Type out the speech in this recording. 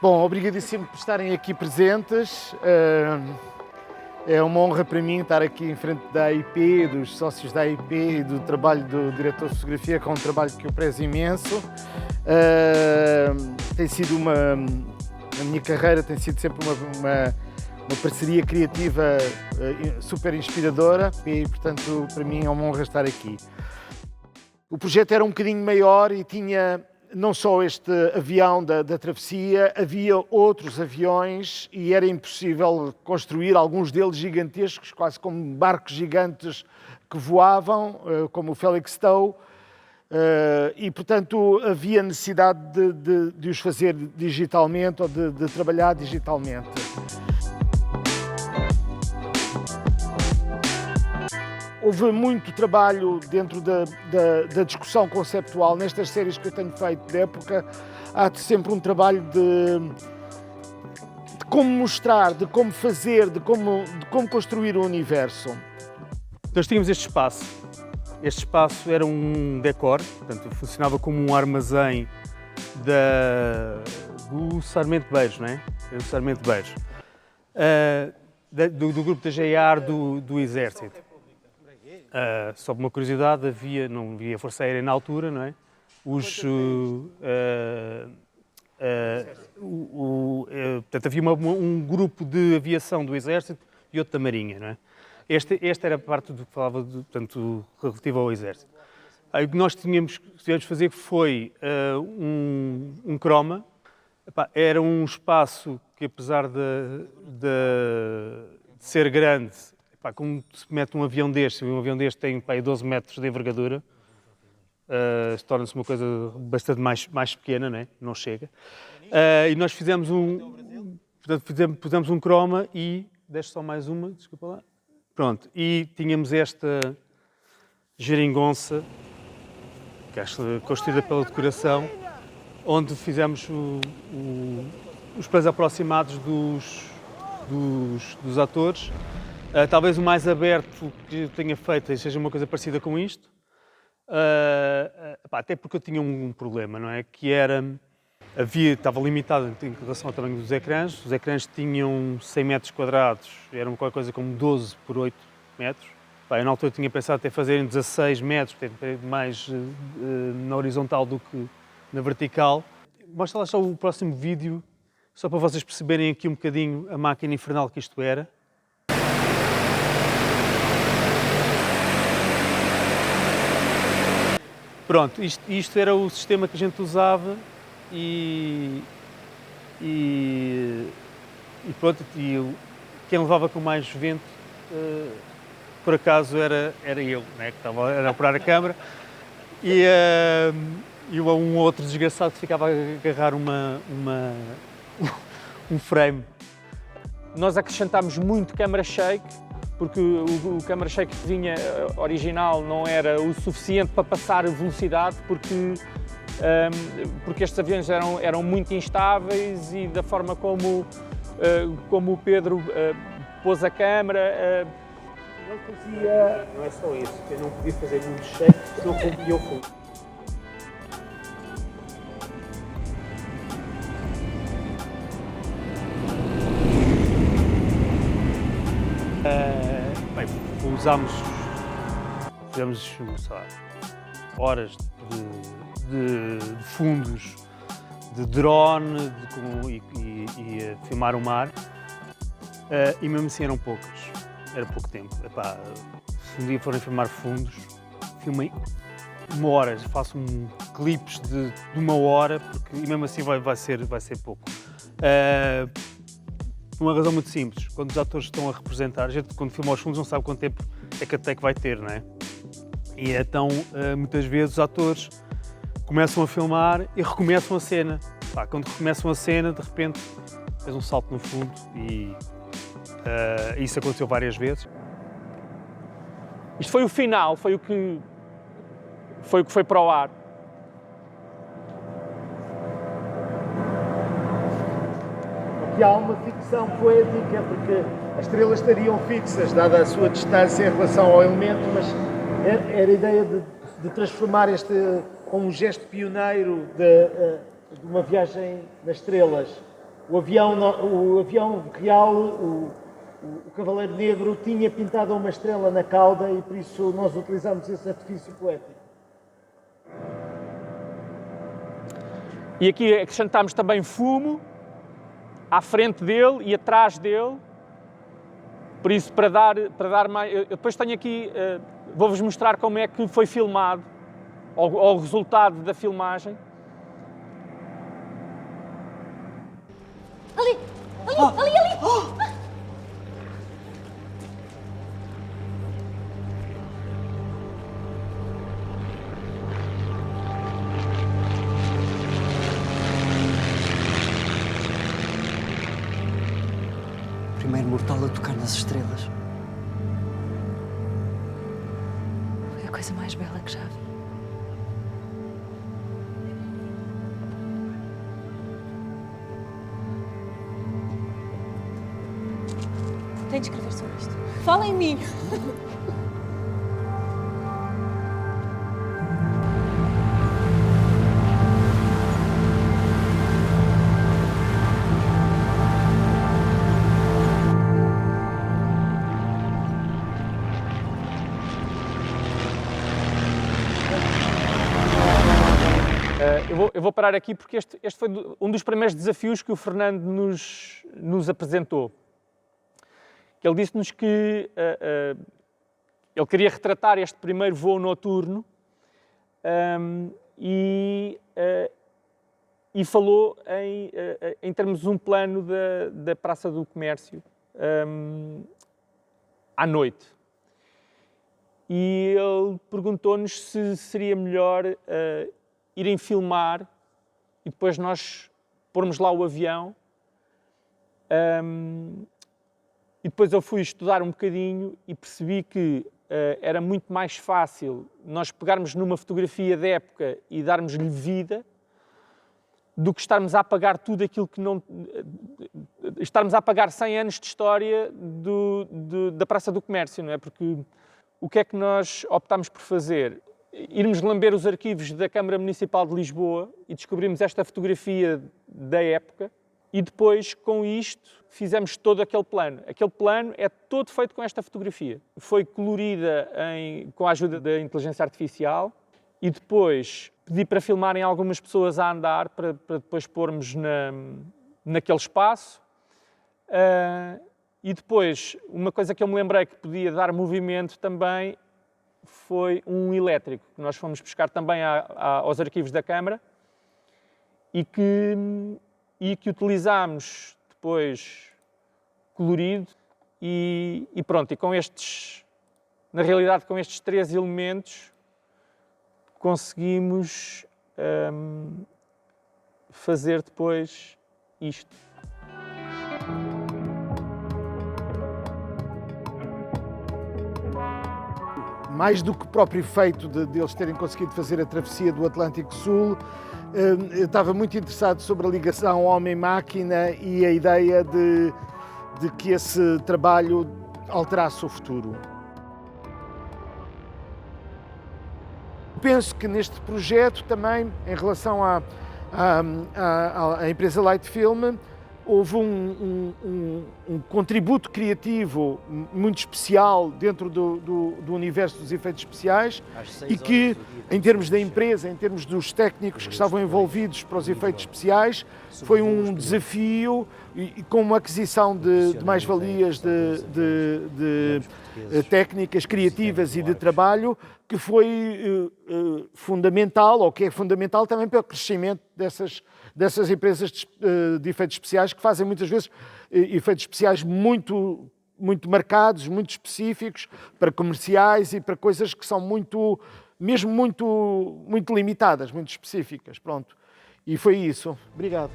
Bom, obrigadíssimo por estarem aqui presentes. É uma honra para mim estar aqui em frente da AIP, dos sócios da AIP e do trabalho do diretor de fotografia, que é um trabalho que eu prezo imenso. Tem sido a minha carreira tem sido sempre uma parceria criativa super inspiradora e, portanto, para mim é uma honra estar aqui. O projeto era um bocadinho maior e tinha não só este avião da travessia, havia outros aviões e era impossível construir alguns deles gigantescos, quase como barcos gigantes que voavam, como o Felixstowe, e, portanto, havia necessidade de os fazer digitalmente ou de trabalhar digitalmente. Houve muito trabalho dentro da discussão conceptual. Nestas séries que eu tenho feito de época, há sempre um trabalho de como mostrar, de como fazer, de como construir o universo. Nós tínhamos este espaço. Este espaço era um decor, portanto, funcionava como um armazém do Sarmento Beijo, não é? Do Sarmento Beijo. Do grupo da JAR do Exército. Só por uma curiosidade, não havia Força Aérea na altura, não é? Portanto, havia um grupo de aviação do Exército e outro da Marinha, não é? Esta era a parte do que falava, portanto, relativa ao Exército. O que nós tivemos fazer foi um croma. Era um espaço que, apesar de ser grande, como se mete um avião deste tem 12 metros de envergadura, torna-se uma coisa bastante mais pequena, né? Não chega. E nós fizemos pusemos um croma e... Deixa só mais uma, desculpa lá. Pronto, e tínhamos esta geringonça, que é construída pela decoração, onde fizemos os planos aproximados dos atores. Talvez o mais aberto que eu tenha feito seja uma coisa parecida com isto. Até porque eu tinha um problema, não é? Que era... Estava limitado em relação ao tamanho dos ecrãs. Os ecrãs tinham 100 metros quadrados, eram qualquer coisa como 12 por 8 metros. Eu na altura tinha pensado até fazer em 16 metros, mais na horizontal do que na vertical. Mostra lá só o próximo vídeo, só para vocês perceberem aqui um bocadinho a máquina infernal que isto era. Pronto, isto era o sistema que a gente usava e pronto, quem levava com mais vento, por acaso, era eu, né, que estava a operar a câmara, e um outro desgraçado que ficava a agarrar um frame. Nós acrescentámos muito camera shake, porque o camera shake que vinha original não era o suficiente para passar a velocidade, porque estes aviões eram muito instáveis e da forma como o Pedro pôs a câmera... Não é só isso, eu não podia fazer muito shake, senão rompia o fundo. Fizemos, sei lá, horas de fundos de drone e filmar o mar, e mesmo assim eram poucas, era pouco tempo. Se um dia forem filmar fundos, filmem 1 hora, faço clipes de 1 hora, e mesmo assim vai ser pouco. Por uma razão muito simples, quando os atores estão a representar, a gente quando filma os fundos não sabe quanto tempo é que a take vai ter, não é? E então, muitas vezes os atores começam a filmar e recomeçam a cena. Quando recomeçam a cena, de repente, fez um salto no fundo e isso aconteceu várias vezes. Isto foi o final, foi o que foi para o ar. Aqui há uma ficção poética, porque as estrelas estariam fixas, dada a sua distância em relação ao elemento, mas era a ideia de transformar como um gesto pioneiro de uma viagem nas estrelas. O avião real, o Cavaleiro Negro, tinha pintado uma estrela na cauda e por isso nós utilizamos esse artifício poético. E aqui acrescentámos também fumo à frente dele e atrás dele. Por isso, para dar mais... Eu depois tenho aqui, vou-vos mostrar como é que foi filmado, ou o resultado da filmagem. Ali! Ali! Primeiro mortal a tocar nas estrelas. Foi a coisa mais bela que já vi. Tem de escrever sobre isto. Fala em mim! Eu vou parar aqui porque este foi um dos primeiros desafios que o Fernando nos apresentou. Ele disse-nos que ele queria retratar este primeiro voo noturno e falou em termos de um plano da Praça do Comércio à noite. E ele perguntou-nos se seria melhor irem filmar e depois nós pormos lá o avião. E depois eu fui estudar um bocadinho e percebi que era muito mais fácil nós pegarmos numa fotografia da época e darmos-lhe vida do que estarmos a apagar tudo aquilo que não... estarmos a apagar 100 anos de história da Praça do Comércio, não é? Porque o que é que nós optámos por fazer? Irmos lamber os arquivos da Câmara Municipal de Lisboa e descobrimos esta fotografia da época e depois, com isto, fizemos todo aquele plano. Aquele plano é todo feito com esta fotografia. Foi colorida com a ajuda da inteligência artificial e depois pedi para filmarem algumas pessoas a andar para depois pormos naquele espaço. E depois, uma coisa que eu me lembrei que podia dar movimento também foi um elétrico, que nós fomos buscar também aos arquivos da Câmara e que utilizámos depois colorido e pronto, e com estes, na realidade com estes 3 elementos conseguimos fazer depois isto. Mais do que o próprio feito de eles terem conseguido fazer a travessia do Atlântico Sul, eu estava muito interessado sobre a ligação homem-máquina e a ideia de que esse trabalho alterasse o futuro. Penso que neste projeto também, em relação à empresa Light Film, houve um contributo criativo muito especial dentro do universo dos efeitos especiais e que, em termos da empresa, em termos dos técnicos que estavam envolvidos para os efeitos especiais, foi um desafio e com uma aquisição de mais-valias de técnicas criativas e de trabalho que foi fundamental, ou que é fundamental também para o crescimento dessas empresas de efeitos especiais que fazem muitas vezes efeitos especiais muito marcados, muito específicos para comerciais e para coisas que são muito limitadas, muito específicas. Pronto. E foi isso. Obrigado.